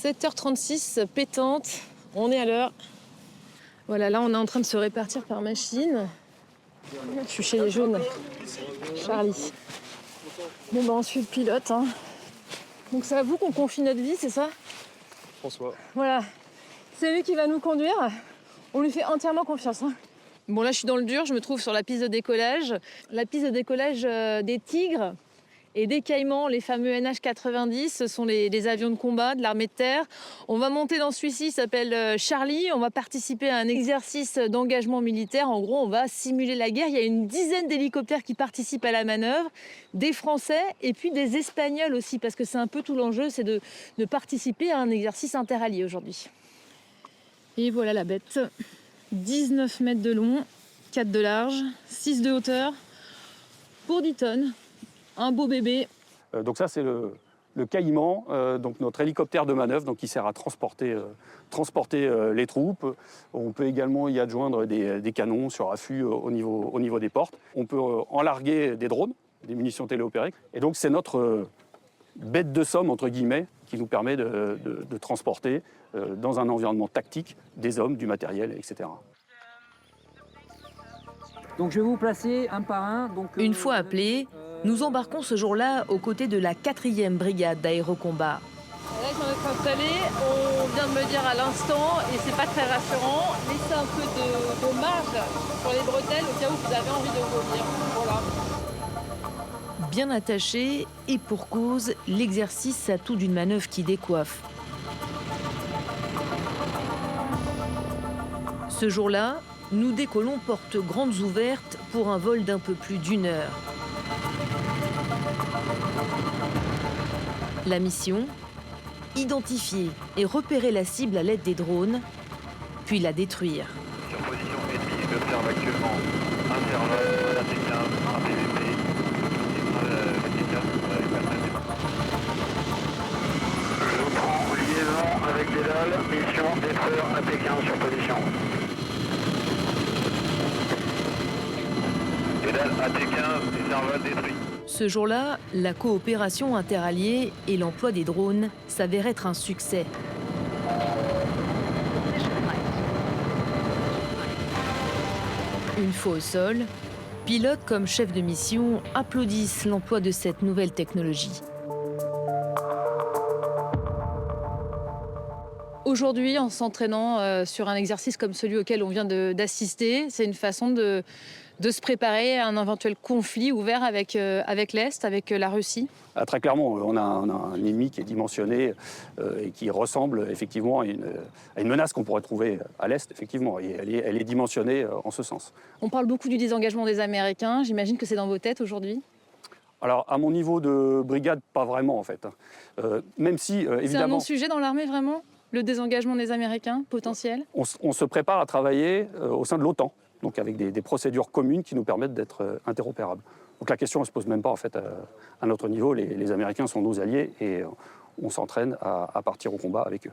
7h36, pétante, on est à l'heure. Voilà, là on est en train de se répartir par machine. Je suis chez les jaunes, Charlie. Bon bah on suit le pilote. Hein. Donc c'est à vous qu'on confie notre vie, c'est ça? François. Voilà, c'est lui qui va nous conduire. On lui fait entièrement confiance. Hein. Bon là je suis dans le dur, je me trouve sur la piste de décollage. La piste de décollage des Tigres et des Caïmans, les fameux NH-90, ce sont les avions de combat de l'armée de terre. On va monter dans celui-ci, il s'appelle Charlie. On va participer à un exercice d'engagement militaire. En gros, on va simuler la guerre. Il y a une dizaine d'hélicoptères qui participent à la manœuvre, des Français et puis des Espagnols aussi, parce que c'est un peu tout l'enjeu, c'est de participer à un exercice interallié aujourd'hui. Et voilà la bête. 19 mètres de long, 4 de large, 6 de hauteur, pour 10 tonnes. Un beau bébé. Donc ça, c'est le Caïman, donc notre hélicoptère de manœuvre, donc qui sert à transporter les troupes. On peut également y adjoindre des canons sur affût au niveau des portes. On peut enlarguer des drones, des munitions téléopérées. Et donc c'est notre bête de somme, entre guillemets, qui nous permet de transporter dans un environnement tactique des hommes, du matériel, etc. Donc je vais vous placer un par un. Une fois appelés, nous embarquons ce jour-là aux côtés de la 4e brigade d'aérocombat. Là, ils sont installés. On vient de me dire à l'instant, et c'est pas très rassurant, laissez un peu de marge sur les bretelles au cas où vous avez envie de vomir. Voilà. Bien attachés, et pour cause, l'exercice a tout d'une manœuvre qui décoiffe. Ce jour-là, nous décollons portes grandes ouvertes pour un vol d'un peu plus d'1 heure. La mission, identifier et repérer la cible à l'aide des drones, puis la détruire. Sur position ennemie, j'observe actuellement un serveur, un AT-15, un PVP, Je prends liaison avec Dédale, mission détruire AT-15 sur position. Dédale, AT-15, et serveur détruit. Ce jour-là, la coopération interalliée et l'emploi des drones s'avèrent être un succès. Une fois au sol, pilotes comme chefs de mission applaudissent l'emploi de cette nouvelle technologie. Aujourd'hui, en s'entraînant sur un exercice comme celui auquel on vient d'assister, c'est une façon de se préparer à un éventuel conflit ouvert avec l'Est, avec la Russie. Très clairement, on a un ennemi qui est dimensionné et qui ressemble effectivement à une menace qu'on pourrait trouver à l'Est, effectivement. Et elle est dimensionnée en ce sens. On parle beaucoup du désengagement des Américains. J'imagine que c'est dans vos têtes aujourd'hui. Alors, à mon niveau de brigade, pas vraiment, en fait. Même si, évidemment... C'est un non-sujet dans l'armée, vraiment? Le désengagement des Américains, potentiel? On se prépare à travailler au sein de l'OTAN, donc avec des procédures communes qui nous permettent d'être interopérables. Donc la question ne se pose même pas, en fait, à notre niveau. Les Américains sont nos alliés et on s'entraîne à partir au combat avec eux.